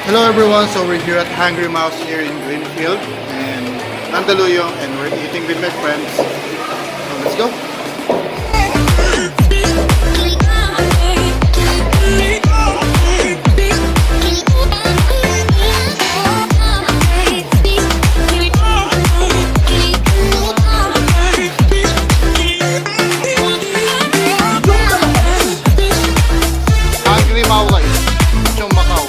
Hello everyone, so we're here at Hungry Maos here in Greenfield and Mandaluyong, and we're eating with my friends. So let's go! Hungry Maos, Chong Macau.